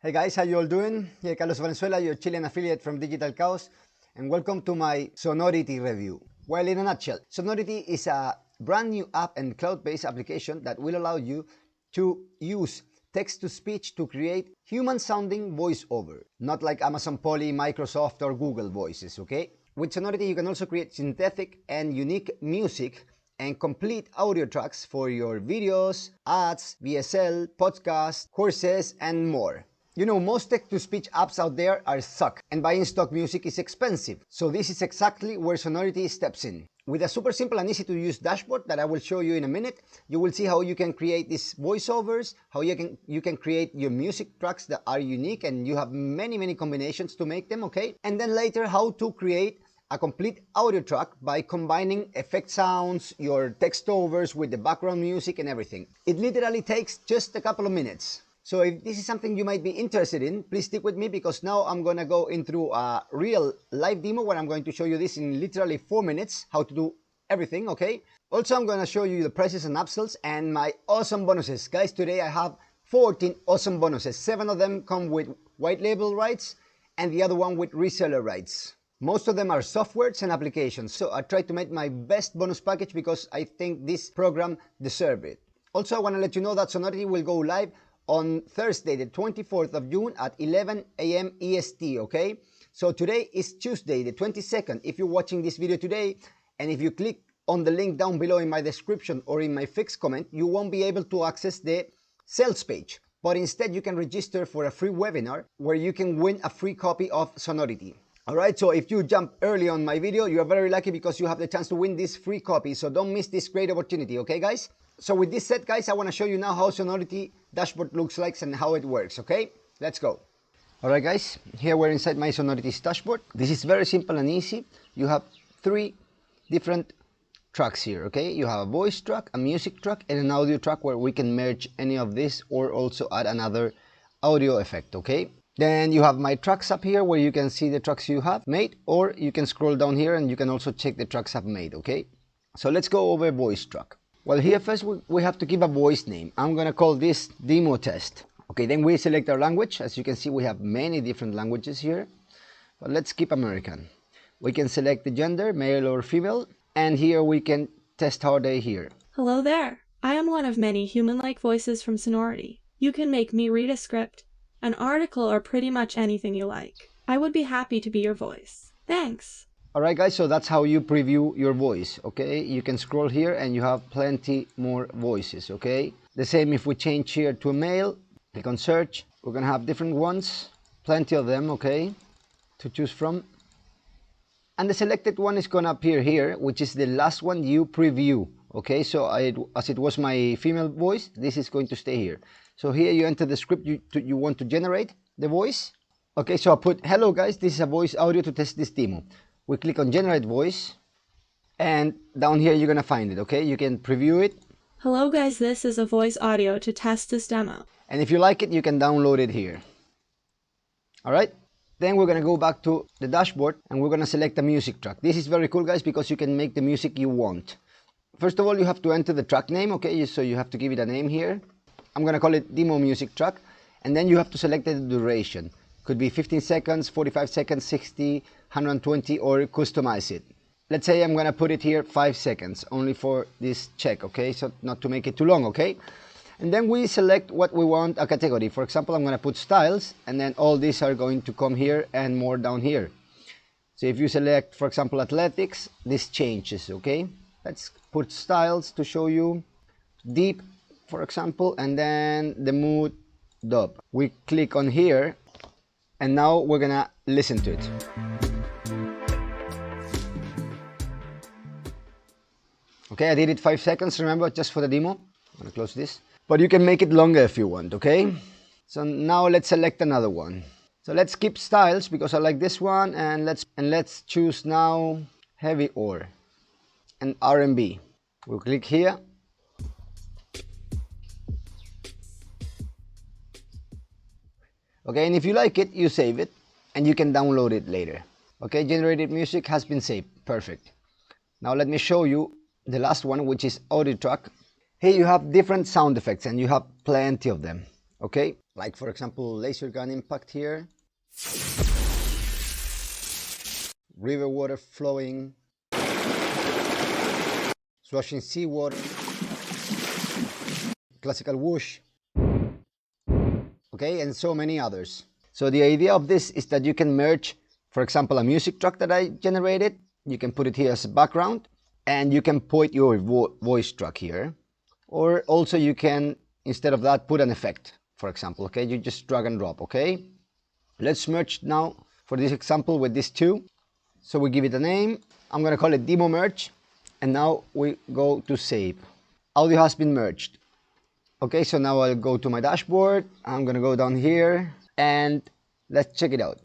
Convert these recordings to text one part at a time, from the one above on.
Hey guys, how you all doing? Here Carlos Valenzuela, your Chilean affiliate from Digital Chaos, and welcome to my Sonority review. Well, in a nutshell, Sonority is a brand new app and cloud-based application that will allow you to use text-to-speech to create human-sounding voiceover, not like Amazon Polly, Microsoft, or Google Voices, okay? With Sonority, you can also create synthetic and unique music and complete audio tracks for your videos, ads, VSL, podcasts, courses, and more. You know, most text-to-speech apps out there are suck, and buying stock music is expensive. So this is exactly where Sonority steps in. With a super simple and easy to use dashboard that I will show you in a minute, you will see how you can create these voiceovers, how you can create your music tracks that are unique, and you have many combinations to make them, okay? And then later how to create a complete audio track by combining effect sounds, your text overs with the background music and everything. It literally takes just a couple of minutes. So if this is something you might be interested in, please stick with me, because now I'm gonna go in through a real live demo where I'm going to show you this in literally 4 minutes, how to do everything, okay? Also, I'm gonna show you the prices and upsells and my awesome bonuses. Guys, today I have 14 awesome bonuses. 7 of them come with white label rights and the other one with reseller rights. Most of them are softwares and applications, so I tried to make my best bonus package because I think this program deserves it. Also, I want to let you know that Sonority will go live on Thursday, the 24th of June at 11 a.m. EST, okay? So today is Tuesday, the 22nd. If you're watching this video today, and if you click on the link down below in my description or in my fixed comment, you won't be able to access the sales page. But instead, you can register for a free webinar where you can win a free copy of Sonority. Alright, so if you jump early on my video, you are very lucky because you have the chance to win this free copy. So don't miss this great opportunity, okay guys? So with this said, guys, I want to show you now how Sonority dashboard looks like and how it works, okay? Let's go. Alright guys, here we're inside my Sonority's dashboard. This is very simple and easy. You have 3 different tracks here, okay? You have a voice track, a music track, and an audio track where we can merge any of this or also add another audio effect, okay? Then you have my tracks up here where you can see the tracks you have made, or you can scroll down here and you can also check the tracks I've made, okay? So let's go over voice track. Well, here first we have to give a voice name. I'm gonna call this demo test. Okay, then we select our language. As you can see, we have many different languages here, but let's keep American. We can select the gender, male or female, and here we can test how they hear. Hello there. I am one of many human-like voices from Sonority. You can make me read a script, an article, or pretty much anything you like. I would be happy to be your voice. Thanks. Alright guys, so that's how you preview your voice, okay? You can scroll here and you have plenty more voices, okay? The same if we change here to a male, click on search, we're gonna have different ones, plenty of them, okay, to choose from. And the selected one is gonna appear here, which is the last one you preview, okay? So as it was my female voice, this is going to stay here. So here you enter the script you want to generate the voice. Okay, so I put, hello guys, this is a voice audio to test this demo. We click on generate voice, and down here you're gonna find it, okay? You can preview it. Hello guys, this is a voice audio to test this demo. And if you like it, you can download it here. Alright, then we're gonna go back to the dashboard and we're gonna select a music track. This is very cool guys because you can make the music you want. First of all, you have to enter the track name, okay? So you have to give it a name here. I'm gonna call it demo music track, and then you have to select the duration. Could be 15 seconds, 45 seconds, 60, 120, or customize it. Let's say I'm gonna put it here 5 seconds, only for this check, okay? So not to make it too long, okay? And then we select what we want a category. For example, I'm gonna put styles, and then all these are going to come here and more down here. So if you select, for example, athletics, this changes, okay? Let's put styles to show you. Deep, for example, and then the mood dub. We click on here, and now we're gonna listen to it. Okay, I did it 5 seconds, remember, just for the demo. I'm gonna close this. But you can make it longer if you want, okay? So now let's select another one. So let's skip styles because I like this one, and let's choose now heavy or and R&B. We'll click here. Okay, and if you like it, you save it and you can download it later. Okay, generated music has been saved. Perfect. Now let me show you the last one, which is audio track. Here you have different sound effects and you have plenty of them. Okay, like for example laser gun impact here, river water flowing, swashing seawater, classical whoosh, okay, and so many others. So the idea of this is that you can merge, for example, a music track that I generated. You can put it here as a background, and you can put your voice track here, or also you can, instead of that, put an effect, for example, okay? You just drag and drop, okay? Let's merge now for this example with these two. So we give it a name. I'm gonna call it demo merge, and now we go to save. Audio has been merged. Okay, so now I'll go to my dashboard. I'm gonna go down here and let's check it out.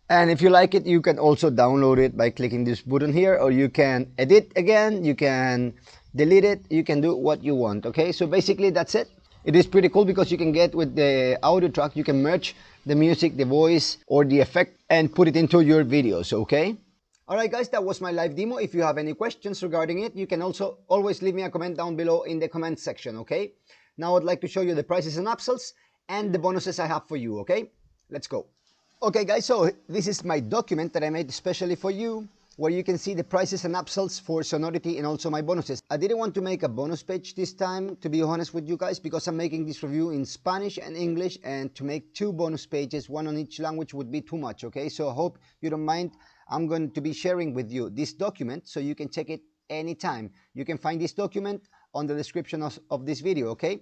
And if you like it, you can also download it by clicking this button here, or you can edit again, you can delete it, you can do what you want, okay? So basically that's it. It is pretty cool because you can get with the audio track, you can merge the music, the voice, or the effect and put it into your videos, okay? Alright guys, that was my live demo. If you have any questions regarding it, you can also always leave me a comment down below in the comment section, okay? Now I'd like to show you the prices and upsells and the bonuses I have for you, okay? Let's go. Okay guys, so this is my document that I made especially for you, where you can see the prices and upsells for Sonority and also my bonuses. I didn't want to make a bonus page this time, to be honest with you guys, because I'm making this review in Spanish and English, and to make two bonus pages, one on each language, would be too much, okay? So I hope you don't mind. I'm going to be sharing with you this document so you can check it anytime. You can find this document on the description of this video, okay?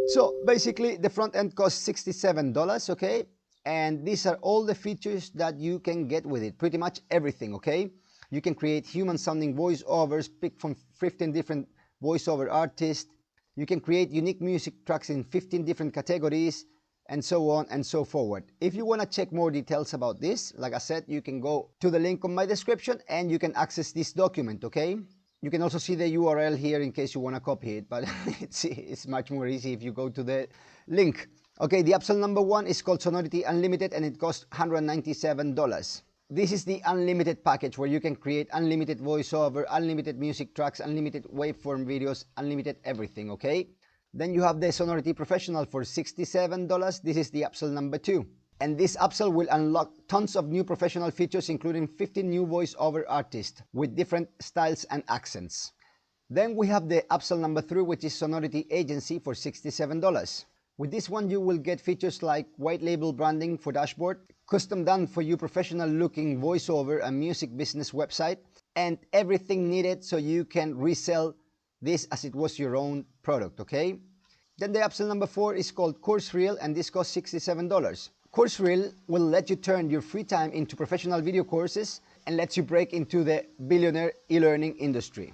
So basically the front end costs $67, okay? And these are all the features that you can get with it, pretty much everything, okay? You can create human sounding voiceovers, pick from 15 different voiceover artists. You can create unique music tracks in 15 different categories, and so on and so forward. If you want to check more details about this, like I said, you can go to the link on my description and you can access this document, okay? You can also see the URL here in case you want to copy it, but it's much more easy if you go to the link. Okay, the upsell number one is called Sonority Unlimited and it costs $197. This is the unlimited package where you can create unlimited voiceover, unlimited music tracks, unlimited waveform videos, unlimited everything, okay? Then you have the Sonority Professional for $67. This is the upsell number two. And this upsell will unlock tons of new professional features, including 15 new voiceover artists with different styles and accents. Then we have the upsell number three, which is Sonority Agency for $67. With this one, you will get features like white label branding for dashboard, custom done for you professional looking voiceover and music business website, and everything needed so you can resell this as it was your own product, okay? Then the upsell number four is called Course Reel, and this costs $67. Course Reel will let you turn your free time into professional video courses and lets you break into the billionaire e-learning industry.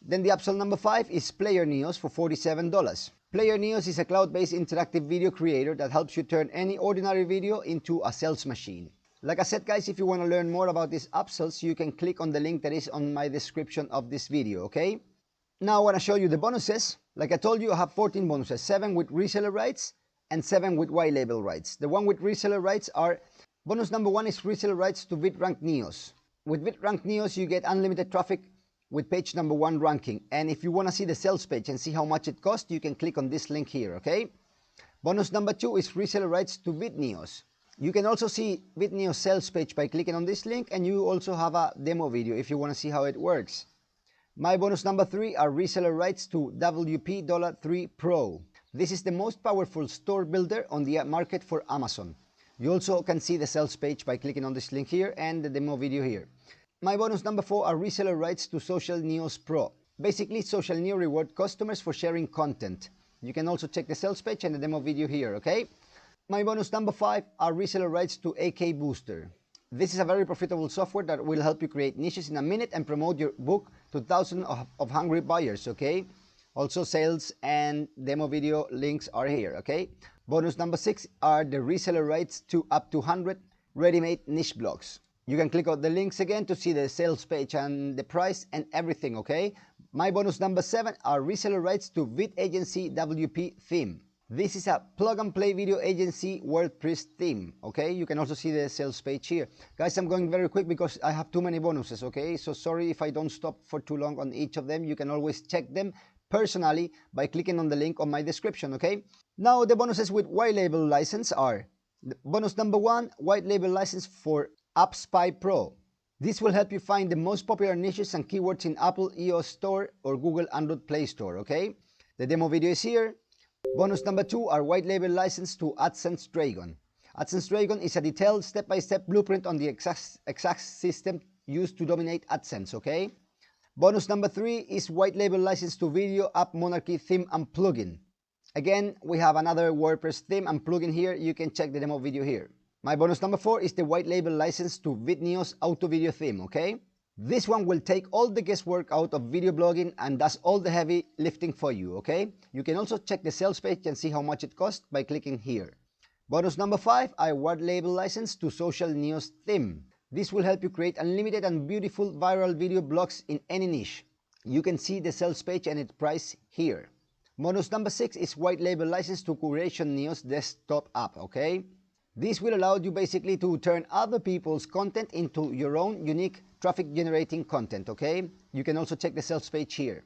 Then the upsell number five is Player Neos for $47. Player Neos is a cloud-based interactive video creator that helps you turn any ordinary video into a sales machine. Like I said guys, if you want to learn more about these upsells, you can click on the link that is on my description of this video, okay? Now I want to show you the bonuses. Like I told you, I have 14 bonuses, 7 with reseller rights and 7 with white label rights. The one with reseller rights are, bonus number one is reseller rights to VidRank Neos. With VidRank Neos, you get unlimited traffic with page number one ranking. And if you want to see the sales page and see how much it costs, you can click on this link here, okay? Bonus number two is reseller rights to VidNeos. You can also see VidNeos sales page by clicking on this link, and you also have a demo video if you want to see how it works. My bonus number three are reseller rights to WP$3 Pro. This is the most powerful store builder on the market for Amazon. You also can see the sales page by clicking on this link here and the demo video here. My bonus number four are reseller rights to Social Neos Pro. Basically, Social Neo reward customers for sharing content. You can also check the sales page and the demo video here, okay? My bonus number five are reseller rights to AK Booster. This is a very profitable software that will help you create niches in a minute and promote your book to thousands of hungry buyers, okay? Also, sales and demo video links are here, okay? Bonus number six are the reseller rights to up to 100 ready-made niche blogs. You can click on the links again to see the sales page and the price and everything, okay? My bonus number seven are reseller rights to Vid Agency WP Theme. This is a plug-and-play video agency WordPress theme, okay? You can also see the sales page here. Guys, I'm going very quick because I have too many bonuses, okay? So sorry if I don't stop for too long on each of them. You can always check them personally by clicking on the link on my description, okay? Now, the bonuses with white label license are: bonus number 1, white label license for AppSpy Pro. This will help you find the most popular niches and keywords in Apple iOS Store or Google Android Play Store, okay? The demo video is here. Bonus number 2 are white label license to AdSense Dragon. AdSense Dragon is a detailed step-by-step blueprint on the exact system used to dominate AdSense, okay? Bonus number 3 is white label license to Video App Monarchy theme and plugin. Again, we have another WordPress theme and plugin here. You can check the demo video here. My bonus number 4 is the white label license to Vidneo's auto video theme, okay? This one will take all the guesswork out of video blogging and does all the heavy lifting for you, okay? You can also check the sales page and see how much it costs by clicking here. Bonus number 5, a white label license to Social News theme. This will help you create unlimited and beautiful viral video blogs in any niche. You can see the sales page and its price here. Bonus number 6 is white label license to Curation News desktop app, okay? This will allow you basically to turn other people's content into your own unique traffic generating content, okay? You can also check the sales page here.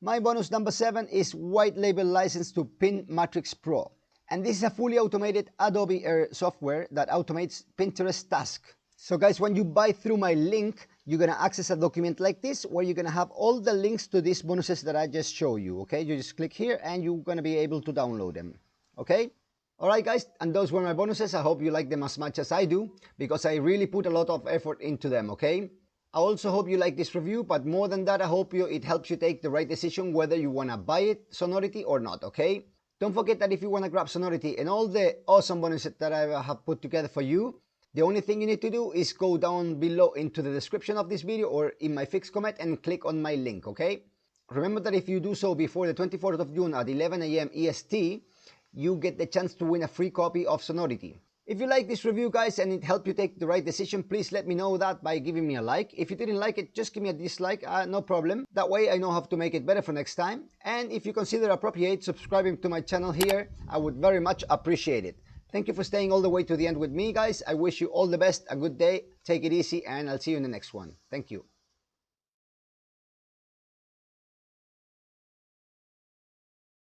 My bonus number 7 is white label license to Pin Matrix Pro. And this is a fully automated Adobe Air software that automates Pinterest tasks. So guys, when you buy through my link, you're gonna access a document like this where you're gonna have all the links to these bonuses that I just show you, okay? You just click here and you're gonna be able to download them, okay? Alright guys, and those were my bonuses. I hope you like them as much as I do, because I really put a lot of effort into them, okay? I also hope you like this review, but more than that, I hope it helps you take the right decision whether you want to buy it, Sonority, or not, okay? Don't forget that if you want to grab Sonority and all the awesome bonuses that I have put together for you, the only thing you need to do is go down below into the description of this video or in my fixed comment and click on my link, okay? Remember that if you do so before the 24th of June at 11 AM EST, you get the chance to win a free copy of Sonority. If you like this review, guys, and it helped you take the right decision, please let me know that by giving me a like. If you didn't like it, just give me a dislike, no problem. That way I know how to make it better for next time. And if you consider appropriate subscribing to my channel here, I would very much appreciate it. Thank you for staying all the way to the end with me, guys. I wish you all the best, a good day, take it easy, and I'll see you in the next one. Thank you.